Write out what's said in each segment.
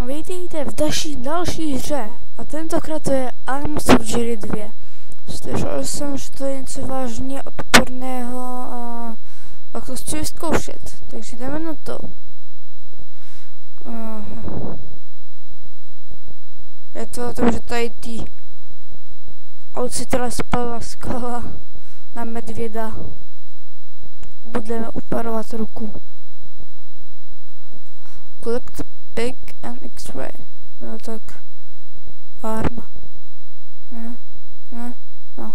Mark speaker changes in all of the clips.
Speaker 1: Vítejte v další hře a tentokrát to je Arm Surgery 2. Slyšel jsem, že to je něco vážně odporného a tak to chci vyzkoušet, takže jdeme na to. Je to o tom, že tady ty ocitele spadla skala na medvěda. Budeme uparovat ruku. Collect pig and X-ray. No tak. Arm. Ne. No.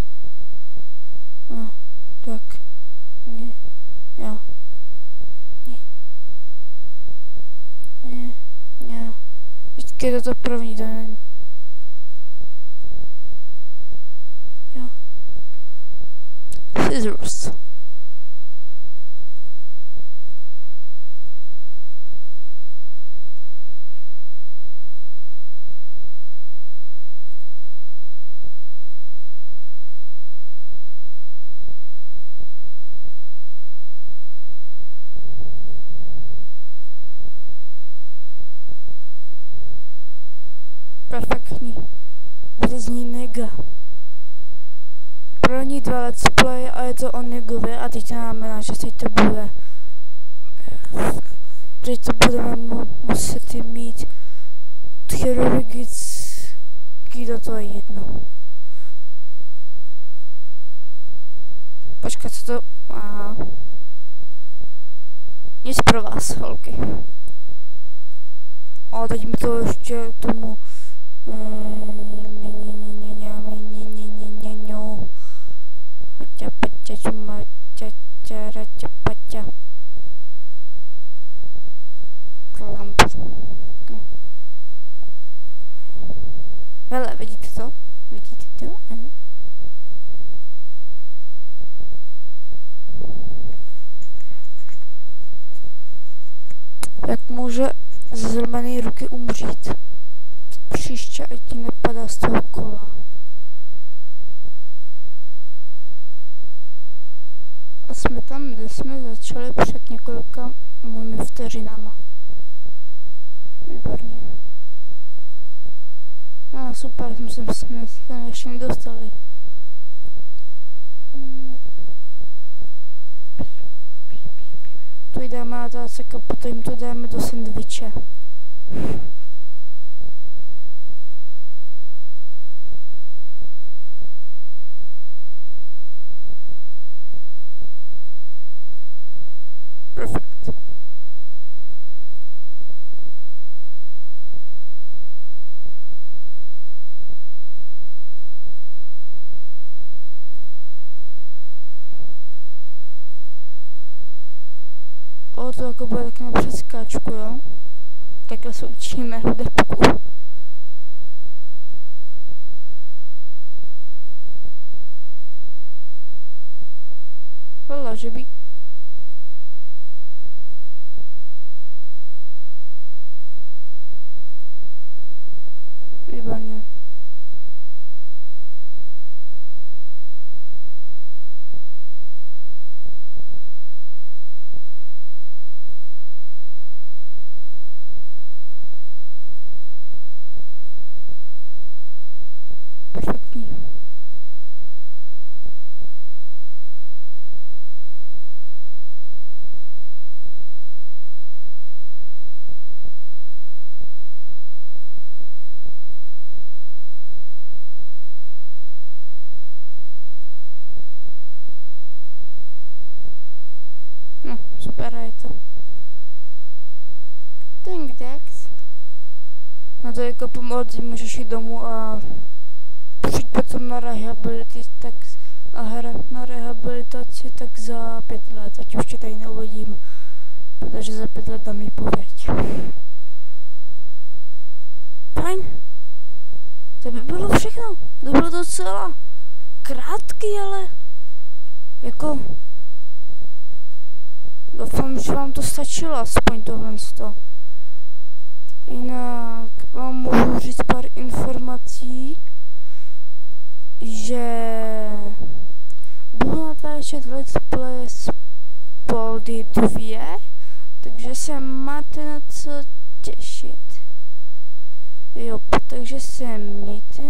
Speaker 1: No. Tak. Ne. Jo. Ne. Vždycky je to první, to není. Jo. Scissors. Perfektní. Bude z ní nega. Pro ní 2 let's play a je to o negově a teď to znamená, že teď to bude. Teď to budeme muset mít chirurgický do toho jedno. Počkat, co to... Aha. Nic pro vás, holky. A teď mi to ještě tomu... Hele, vidíte to? Vidíte to? Jak může ze zlomené ruky umřít? Příště, ať ti nepadá z toho kola. A jsme tam, kde jsme začali před několika vteřinama. Výborně. No super, jsme se ještě nedostali. Tu jdeme na tácek a potom to dáme do sendviče. Perfect. O, to jako bude tak na přeskáčku, jo? Takhle se učíme hudebku. Hvala, že by... Výborně. Perfektní. No, super je to. Dex. No to jako pomoct, můžeš jít domů a přijít potom na rehabilitaci tak za 5 let, ať už tě tady neuvidím, protože za 5 let dám výpověď. Fajn. To by bylo všechno. To bylo docela krátký, ale jako doufám, že vám to stačilo, aspoň tohle z toho. Jinak vám můžu říct pár informací, že budu natáčet let's play z Poldy 2, takže se máte na co těšit. Jo, takže se mějte.